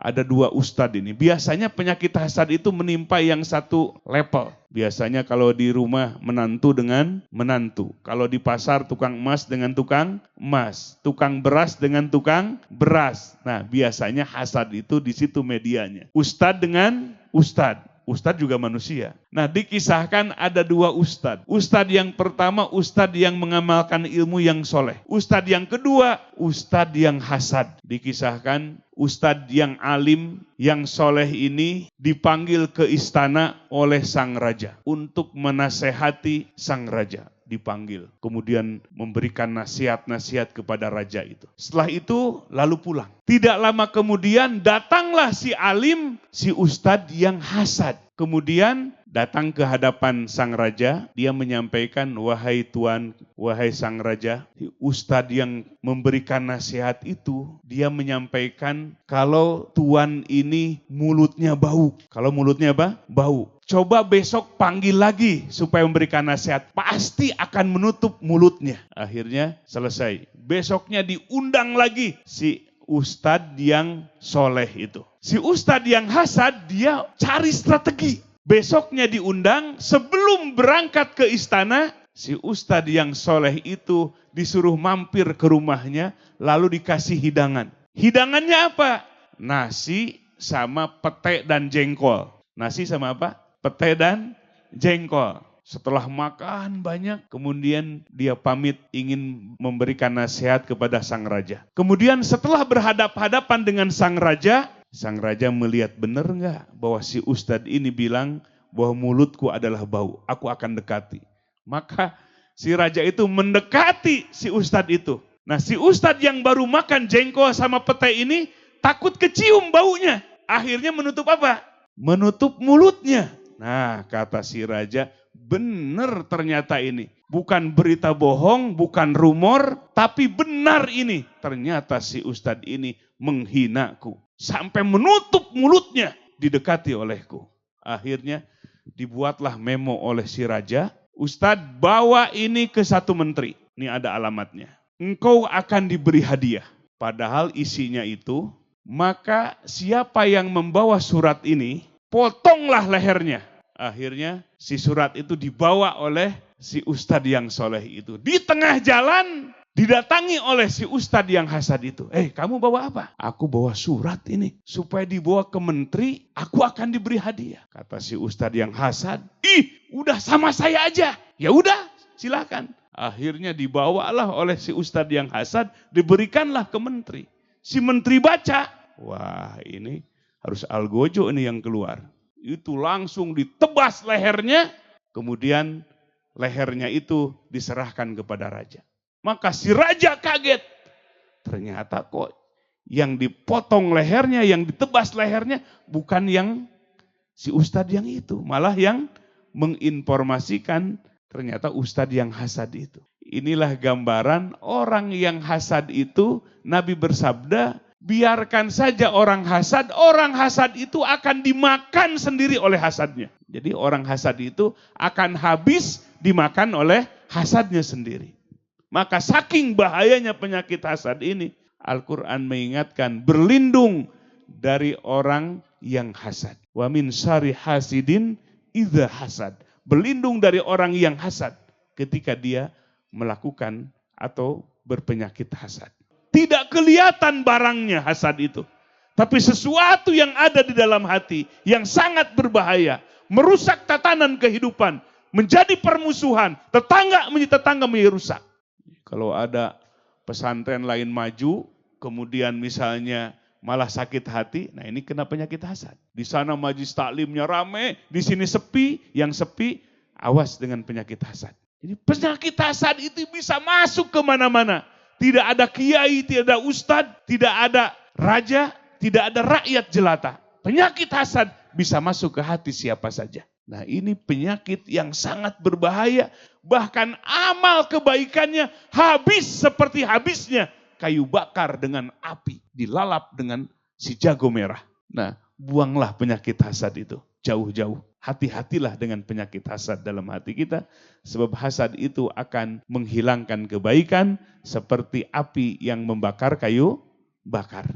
ada dua ustadz ini. Biasanya penyakit hasad itu menimpa yang satu level. Biasanya kalau di rumah menantu dengan menantu. Kalau di pasar tukang emas dengan tukang emas. Tukang beras dengan tukang beras. Nah, biasanya hasad itu di situ medianya. Ustadz dengan ustadz. Ustadz juga manusia. Nah, dikisahkan ada dua ustadz. Ustadz yang pertama, ustadz yang mengamalkan ilmu yang soleh. Ustadz yang kedua, ustadz yang hasad. Dikisahkan ustadz yang alim, yang soleh ini dipanggil ke istana oleh sang raja untuk menasehati sang raja. Dipanggil, kemudian memberikan nasihat-nasihat kepada raja itu. Setelah itu lalu pulang. Tidak lama kemudian datanglah si alim, si ustadz yang hasad. Kemudian datang ke hadapan sang raja, dia menyampaikan, wahai tuan, wahai sang raja, ustadz yang memberikan nasihat itu, dia menyampaikan kalau tuan ini mulutnya bau. Kalau mulutnya apa? Bau. Coba besok panggil lagi supaya memberikan nasihat. Pasti akan menutup mulutnya. Akhirnya selesai. Besoknya diundang lagi si ustadz yang soleh itu. Si ustadz yang hasad dia cari strategi. Besoknya diundang, sebelum berangkat ke istana, si ustadz yang soleh itu disuruh mampir ke rumahnya, lalu dikasih hidangan. Hidangannya apa? Nasi sama pete dan jengkol. Nasi sama apa? Pete dan jengkol. Setelah makan banyak, kemudian dia pamit ingin memberikan nasihat kepada sang raja. Kemudian setelah berhadap-hadapan dengan sang raja melihat benar enggak bahwa si ustadz ini bilang bahwa mulutku adalah bau, aku akan dekati. Maka si raja itu mendekati si ustadz itu. Nah, si ustadz yang baru makan jengkol sama pete ini takut kecium baunya. Akhirnya menutup apa? Menutup mulutnya. Nah, kata si raja, benar ternyata ini. Bukan berita bohong, bukan rumor, tapi benar ini. Ternyata si ustadz ini menghinaku. Sampai menutup mulutnya didekati olehku. Akhirnya dibuatlah memo oleh si raja. Ustadz, bawa ini ke satu menteri. Ini ada alamatnya. Engkau akan diberi hadiah. Padahal isinya itu, maka siapa yang membawa surat ini, potonglah lehernya. Akhirnya si surat itu dibawa oleh si ustadz yang soleh itu. Di tengah jalan didatangi oleh si ustadz yang hasad itu. Kamu bawa apa? Aku bawa surat ini. Supaya dibawa ke menteri, aku akan diberi hadiah. Kata si ustadz yang hasad, udah sama saya aja. Ya udah, silakan. Akhirnya dibawalah oleh si ustadz yang hasad, diberikanlah ke menteri. Si menteri baca, wah ini harus algojo ini yang keluar. Itu langsung ditebas lehernya, kemudian lehernya itu diserahkan kepada raja. Maka si raja kaget, ternyata kok yang dipotong lehernya, yang ditebas lehernya bukan yang si ustadz yang itu, malah yang menginformasikan ternyata ustadz yang hasad itu. Inilah gambaran orang yang hasad itu, Nabi bersabda, biarkan saja orang hasad itu akan dimakan sendiri oleh hasadnya. Jadi orang hasad itu akan habis dimakan oleh hasadnya sendiri. Maka saking bahayanya penyakit hasad ini, Al-Quran mengingatkan berlindung dari orang yang hasad. Wa min syarri hasidin idza hasad. Berlindung dari orang yang hasad ketika dia melakukan atau berpenyakit hasad. Tidak kelihatan barangnya hasad itu. Tapi sesuatu yang ada di dalam hati yang sangat berbahaya. Merusak tatanan kehidupan. Menjadi permusuhan. Tetangga menjadi rusak. Kalau ada pesantren lain maju. Kemudian misalnya malah sakit hati. Nah ini kena penyakit hasad. Di sana majlis taklimnya rame. Di sini sepi. Yang sepi awas dengan penyakit hasad. Jadi penyakit hasad itu bisa masuk kemana-mana. Tidak ada kiai, tidak ada ustadz, tidak ada raja, tidak ada rakyat jelata. Penyakit hasad bisa masuk ke hati siapa saja. Nah ini penyakit yang sangat berbahaya. Bahkan amal kebaikannya habis seperti habisnya kayu bakar dengan api. Dilalap dengan si jago merah. Nah buanglah penyakit hasad itu jauh-jauh. Hati-hatilah dengan penyakit hasad dalam hati kita. Sebab hasad itu akan menghilangkan kebaikan seperti api yang membakar kayu bakar.